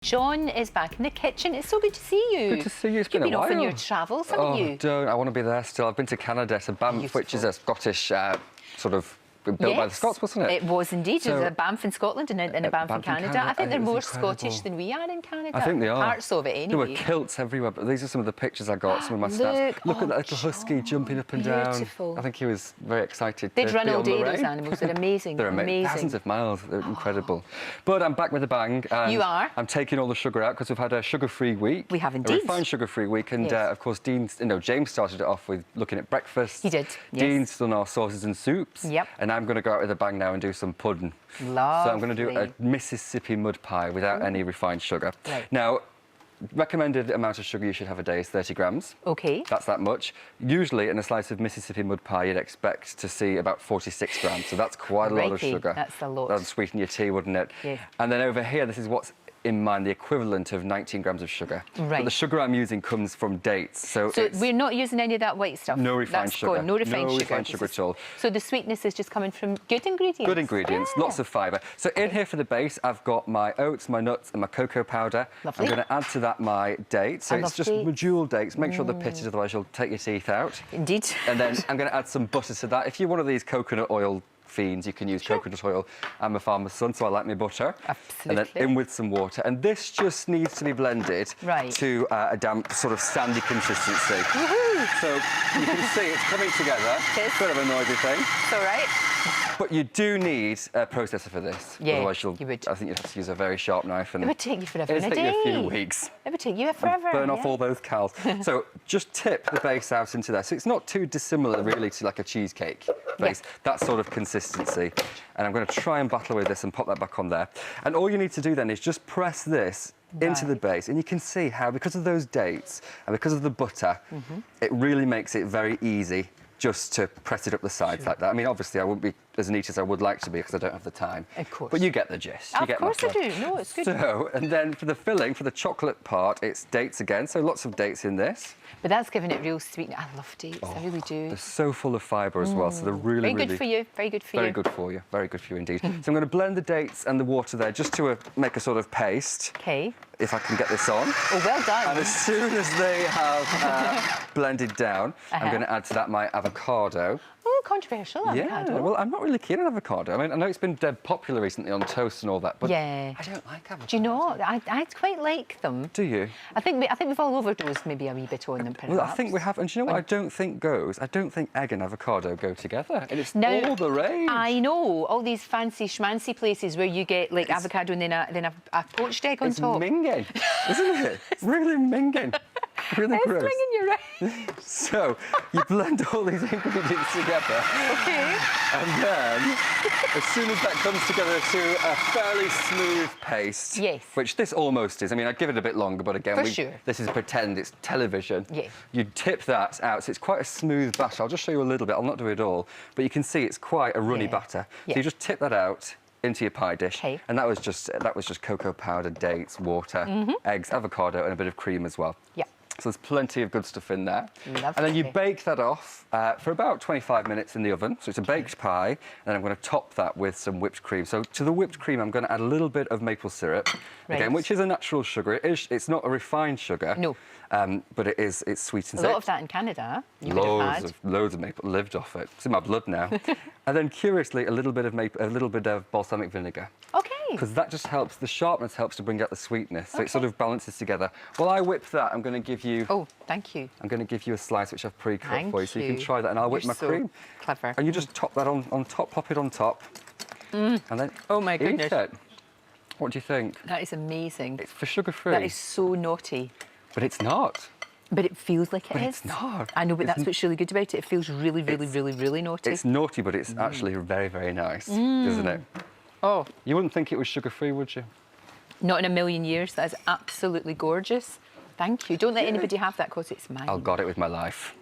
John is back in the kitchen. It's so good to see you. Good to see you. It's been a while. You've been off on your travels, haven't you? Don't. I want to be there still. I've been to Canada, to Banff, which is a Scottish sort of built by the Scots, wasn't it? It was indeed. So, There's a Banff in Scotland and a Banff in Canada. I think they're more Scottish than we are in Canada. I think they are. Parts of it, anyway. There were kilts everywhere, but these are some of the pictures I got, some of my stats. Look at that little husky jumping up and down. I think he was very excited. They'd run all day, Lorraine. those animals. They're amazing. They're amazing. Thousands of miles. They're incredible. But I'm back with a bang. You are? I'm taking all the sugar out because we've had a sugar-free week. We have indeed. A refined sugar-free week. And, of course, James started it off with looking at breakfast. He did, yes. Dean's done our sauces and soups. Yep. And I'm going to go out with a bang now and do some pudding. Lovely. So I'm going to do a Mississippi mud pie without any refined sugar. Right. Now, recommended amount of sugar you should have a day is 30 grams. OK. That's that much. Usually, in a slice of Mississippi mud pie, you'd expect to see about 46 grams. So that's quite a lot of sugar. That's a lot. That'd sweeten your tea, wouldn't it? Yes. And then over here, this is what's in mind, the equivalent of 19 grams of sugar. Right. But the sugar I'm using comes from dates. So we're not using any of that white stuff? No refined sugar. Gone. No refined sugar at all. So the sweetness is just coming from good ingredients? Good ingredients, lots of fibre. So in here for the base, I've got my oats, my nuts and my cocoa powder. Lovely. I'm going to add to that my dates. So it's just jewel dates. Make sure they're pitted, otherwise you'll take your teeth out. Indeed. And then I'm going to add some butter to that. If you're one of these coconut oil fiends, you can use coconut oil. I'm a farmer's son, so I like my butter. Absolutely. And then in with some water. And this just needs to be blended to a damp, sort of sandy consistency. So you can see it's coming together. It's a bit of a noisy thing. It's all right. But you do need a processor for this. Yeah, otherwise you would. I think you'd have to use a very sharp knife. And it would take you forever and a day. day. It'd take you a few weeks. It would take you forever. Burn off all those calories. So just tip the base out into there. So it's not too dissimilar, really, to like a cheesecake base. That sort of consistency. And I'm going to try and battle with this and pop that back on there. And all you need to do then is just press this into the base, and you can see how, because of those dates and because of the butter, it really makes it very easy just to press it up the sides like that. I mean, obviously, I wouldn't be as neat as I would like to be because I don't have the time. Of course. But you get the gist. Of course I do. No, it's good. So, and then for the filling, for the chocolate part, it's dates again. So lots of dates in this. But that's giving it real sweetness. I love dates. I really do. They're so full of fibre as well. So they're really, very good for you. Very good for you. Very good for you. Very good for you indeed. So I'm going to blend the dates and the water there just to make a sort of paste. OK. If I can get this on. Oh, well done. And as soon as they have blended down, I'm going to add to that my avocado. Oh, controversial avocado. Yeah, well, I'm not really keen on avocado. I mean, I know it's been dead popular recently on toast and all that, but I don't like avocado. Do you know, I quite like them. Do you? I think we've all overdosed maybe a wee bit on them, perhaps. Well, I think we have. And do you know what I don't think goes? I don't think egg and avocado go together. And it's all the rage. I know. All these fancy schmancy places where you get, like, avocado and then a poached egg on top. It's minging, isn't it? Really minging. Really gross. It's minging, you're right. So, you blend all these ingredients together. OK. And then, as soon as that comes together to a fairly smooth paste, which this almost is. I mean, I'd give it a bit longer, but again, this is pretend, it's television. You tip that out, so it's quite a smooth batter. I'll just show you a little bit. I'll not do it all, but you can see it's quite a runny batter. So you just tip that out into your pie dish, and that was just cocoa powder, dates, water, eggs, avocado, and a bit of cream as well. So there's plenty of good stuff in there. Lovely. And then you bake that off for about 25 minutes in the oven. So it's a baked pie, and then I'm going to top that with some whipped cream. So to the whipped cream, I'm going to add a little bit of maple syrup, again, which is a natural sugar. It's not a refined sugar. No. But it's sweet and a lot of that in Canada. You would have had. Loads of maple. Lived off it. It's in my blood now. And then curiously, a little bit of balsamic vinegar. OK. Because that just helps. The sharpness helps to bring out the sweetness. So it sort of balances together. While I whip that, I'm going to give you. Oh, thank you. I'm going to give you a slice which I've pre-cut for you, so you can try that. And I'll whip my cream. Clever. And you just top that on top, pop it on top, and then oh my goodness. Eat it. What do you think? That is amazing. It's for sugar-free. That is so naughty. But it's not. But it feels like it is. It's not. I know, but that's what's really good about it. It feels really, really, really, really naughty. It's naughty, but it's actually very, very nice, isn't it? Oh. You wouldn't think it was sugar-free, would you? Not in a million years. That is absolutely gorgeous. Thank you. Don't let anybody have that because it's mine. I'll guard it with my life.